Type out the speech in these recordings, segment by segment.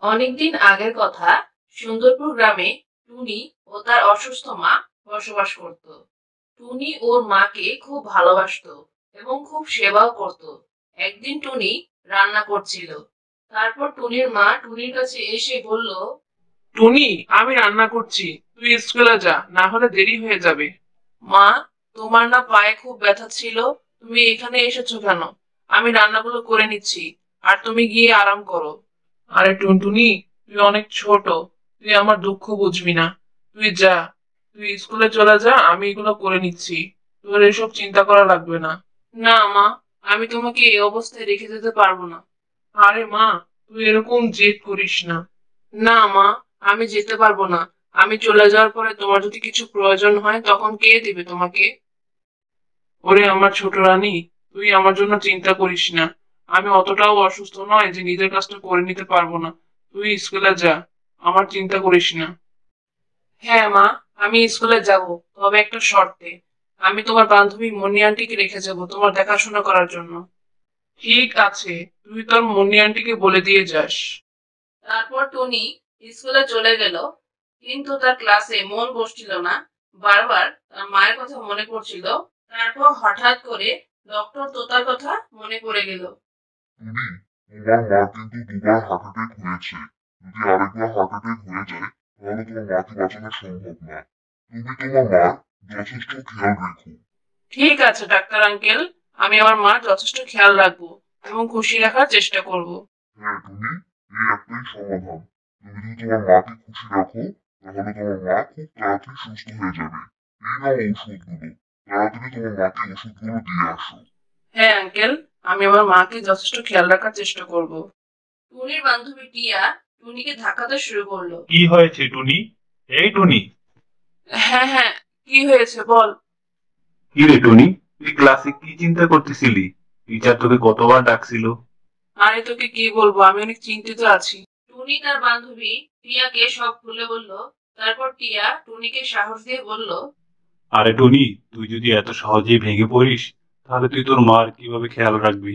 অনেকদিন আগের কথা। সুন্দরপুর গ্রামে টুনি ও তার অসুস্থ মা বসবাস করত। টুনি ওর মাকে খুব ভালোবাসতো এবং খুব সেবাও করত। একদিন টুনি রান্না করছিল। তারপর টুনির মা টুনির কাছে এসে বলল, টুনি, আমি রান্না করছি, তুই স্কুলে যা, না হলে দেরি হয়ে যাবে। মা, তোমার না পায়ে খুব ব্যথা ছিল? তুমি এখানে এসেছো কেন? আমি রান্নাগুলো করে নিচ্ছি, আর তুমি গিয়ে আরাম করো। আরে টুনটুনি, তুই অনেক ছোট, তুই আমার দুঃখ বুঝবি না। তুই যা, তুই স্কুলে চলে যা, আমি এগুলো করে নিচ্ছি। তোর এসব চিন্তা করা লাগবে না। না মা, আমি তোমাকে এই অবস্থায় রেখে যেতে পারবো না। আরে মা, তুই এরকম জেদ করিস না। না মা, আমি যেতে পারবো না। আমি চলে যাওয়ার পরে তোমার যদি কিছু প্রয়োজন হয় তখন কে দিবে তোমাকে? ওরে আমার ছোট রানী, তুই আমার জন্য চিন্তা করিস না। আমি অতটাও অসুস্থ নয় যে নিজের কাজটা করে নিতে পারবো না। তুই স্কুলে যা, আমার চিন্তা করিস না। হ্যাঁ মা, আমি স্কুলে যাব, তবে একটা শর্তে। আমি তোমার বান্ধবী মনি আন্টিকে রেখে যাব তোমার দেখাশোনা করার জন্য। ঠিক আছে, তুই তোর মুন্নি আন্টিকে বলে দিয়ে যাস। তারপর টনি স্কুলে চলে গেল, কিন্তু তার ক্লাসে মন বসছিল না। বারবার তার মায়ের কথা মনে পড়ছিল। তারপর হঠাৎ করে ডক্টর তোতার কথা মনে পড়ে গেল। টুনি, তোমার মা কিন্তু দুবার হার্ট অ্যাটাক হয়েছে। যদি আরেকবার হার্ট অ্যাটাক হয়ে যায় তাহলে তোমার মাকে বাঁচানো সম্ভব না। তুমি তোমার মার যথেষ্ট খেয়াল রেখো। ঠিক আছে ডাক্তার আঙ্কেল, আমি আমার মার যথেষ্ট খেয়াল রাখবো এবং খুশি রাখার চেষ্টা করব। হ্যাঁ টুনি, এই একটাই সমাধান। তুমি যদি তোমার মাকে খুশি রাখো তাহলে তোমার মা খুব তাড়াতাড়ি সুস্থ হয়ে যাবে। এই নাও ঔষধগুলো, তাড়াতাড়ি তোমার মাকে ওষুধগুলো দিয়ে আসো। হ্যাঁ আঙ্কেল, আমি আমার মাকে যথেষ্ট খেয়াল রাখার চেষ্টা করব। টুনির বান্ধবী টিয়া টুনিকে ধাক্কাতে শুরু করলো। কি হয়েছে টুনি? এই টুনি। হ্যাঁ হ্যাঁ, কি হয়েছে বল। কি রে টুনি, তুই ক্লাসে কি চিন্তা করতেছিলি? টিচার তোকে কতবার ডাকছিল। আরে তোকে কি বলবো, আমি অনেক চিন্তিত আছি। টুনি তার বান্ধবী টিয়াকে সব খুলে বলল। তারপর টিয়া টুনিকে সাহস দিয়ে বলল, আরে টুনি, তুই যদি এত সহজেই ভেঙে পড়িস তাহলে তুই তোর মার কিভাবে খেয়াল রাখবি?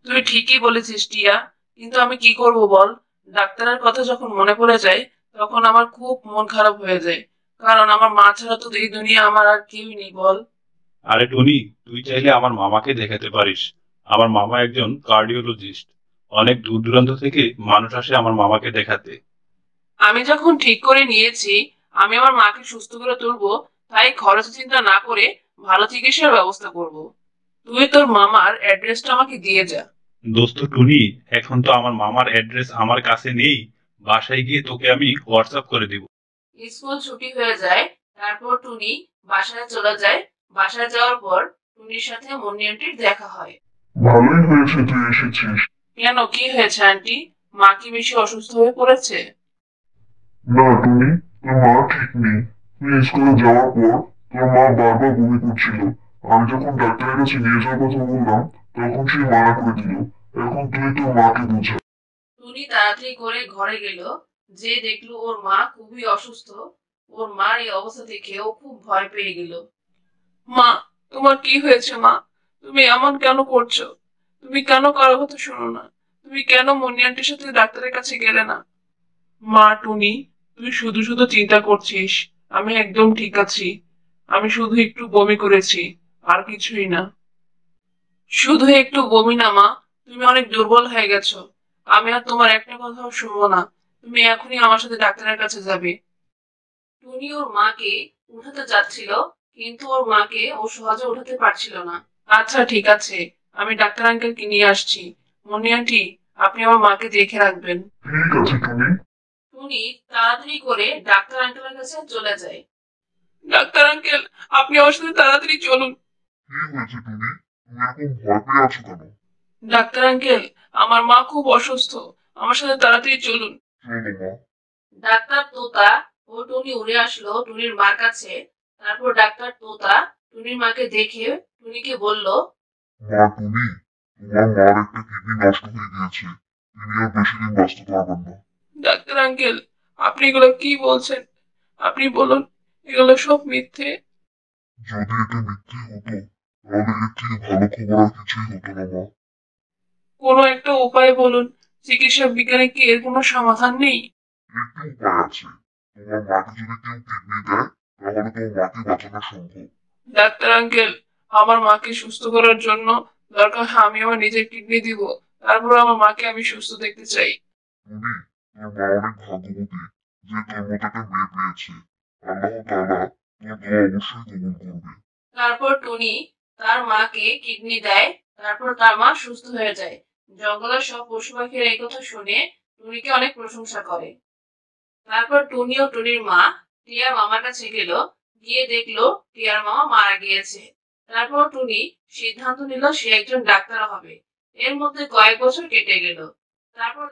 তুই ঠিকই বলেছিস টিয়া, কিন্তু আমি কি করব বল। ডাক্তারের কথা যখন মনে পড়ে যায় তখন আমার খুব মন খারাপ হয়ে যায়, কারণ আমার মা ছাড়া তো এই দুনিয়া আমার আর কেউই নেই বল। আরে টুনি, তুই চাইলে আমার মামাকে দেখাতে পারিস। আমার মামা একজন কার্ডিওলজিস্ট। অনেক দূর দূরান্ত থেকে মানুষ আসে আমার মামাকে দেখাতে। আমি যখন ঠিক করে নিয়েছি আমি আমার মাকে সুস্থ করে তুলবো, তাই খরচ চিন্তা না করে ভালো চিকিৎসার ব্যবস্থা করব। তুই তোর মামার অ্যাড্রেসটা আমাকে দিয়ে যা। দোস্ত টুনি, এখন তো আমার মামার অ্যাড্রেস আমার কাছে নেই। বাসায় গিয়ে তোকে আমি হোয়াটসঅ্যাপ করে দিব। স্কুল ছুটি হয়ে যায়। তারপর টুনি বাসায় চলে যায়। বাসায় যাওয়ার পর টুনির সাথে মুন্নি আন্টির দেখা হয়। ভালোই হয়েছে তুই এসেছিস। কেন, কি হয়েছে আন্টি? মা কি বেশি অসুস্থ হয়ে পড়েছে? না টুনি, তোর মা ঠিক নেই। তুই স্কুলে যাওয়ার পর তোর মা বারবার বমি করছিল। আমি যখন ডাক্তারের কাছে নিয়ে যাওয়ার কথা বললাম তখন সে মানা করে দিল। এখন তুই তোর মাকে বোঝা। টুনি তাড়াতাড়ি করে ঘরে গেল। যে দেখলো ওর মা খুবই অসুস্থ। ওর মার এই অবস্থা দেখে ও খুব ভয় পেয়ে গেল। মা, তোমার কি হয়েছে মা? তুমি এমন কেন করছো? তুমি কেন কারো কথা শোনো না? তুমি কেন মুন্নি আন্টির সাথে ডাক্তারের কাছে গেলে না? মা টুনি, তুই শুধু শুধু চিন্তা করছিস। আমি একদম ঠিক আছি। আমি শুধু একটু বমি করেছি, আর কিছুই না। শুধু একটু বমি না মা, তুমি অনেক দুর্বল হয়ে গেছো। আমি আর তোমার একটা কথাও শুনবো না। তুমি এখনই আমার সাথে ডাক্তারের কাছে যাবে। টুনি ওর মাকে উঠাতে যাচ্ছিল, কিন্তু ওর মাকে ও সহজে উঠাতে পারছিল না। আচ্ছা ঠিক আছে, আমি ডাক্তার আঙ্কেলকে নিয়ে আসছি। মনি আন্টি, আপনি আমার মাকে দেখে রাখবেন। ঠিক আছে টুনি। টুনি তাড়াতাড়ি করে ডাক্তার আঙ্কেলের কাছে চলে যায়। ডাক্তার আঙ্কেল, আপনি আমার সাথে তাড়াতাড়ি চলুন। কি হয়েছে টুনি, তুমি এরকম ভয় পেয়ে আছো কেন? ডাক্তার আঙ্কেল, আমার মা খুব অসুস্থ, আমার সাথে তাড়াতাড়ি চলুন। চলো মা। ডাক্তার তোতা ও টুনি উড়ে আসলো টুনির মার কাছে। তারপর ডাক্তার তোতা টুনির মাকে দেখে টুনিকে বলল, মা টুনি, তোমার মার একটা কিডনি নষ্ট হয়ে গিয়েছে। তিনি আর বেশি দিন বাঁচতে পারবেন না। ডাক্তার আঙ্কেল, আপনি এগুলো কি বলছেন? আপনি বলুন, এগুলো সব মিথ্যে। যদি এটা মিথ্যে হতো তাহলে এর থেকে ভালো খবর আর কিছুই হতো না মা। কোনো একটা উপায় বলুন, চিকিৎসা বিজ্ঞানে কি এর কোনো সমাধান নেই? একটু উপায় আছে। তোমার মাকে যদি কেউ কিডনি দেয় তাহলে তোমার মাকে বাঁচানো সম্ভব। ডাক্তার আঙ্কেল, আমার মাকে সুস্থ করার জন্য দরকার হয় আমি আমার নিজের কিডনি দিব, তারপর আমার মাকে আমি সুস্থ দেখতে চাই। টুনি, তোর মা অনেক ভাগ্যবতী যে তোর মতো একটা মেয়ে পেয়েছে। আল্লাহ তাআলা তোর দোয়া অবশ্যই কবুল করবে। তারপর টুনি তার মাকে কিডনি দেয়। তারপর তার মা সুস্থ হয়ে যায়। জঙ্গলের সব পশু পাখিরা এই কথা শুনে টুনিকে অনেক প্রশংসা করে। তারপর টুনি ও টুনির মা টিয়ার মামার কাছে গেল। গিয়ে দেখলো টিয়ার মামা মারা গিয়েছে। তারপর টুনি সিদ্ধান্ত নিল সে একজন ডাক্তার হবে। এর মধ্যে কয়েক বছর কেটে গেল। তারপর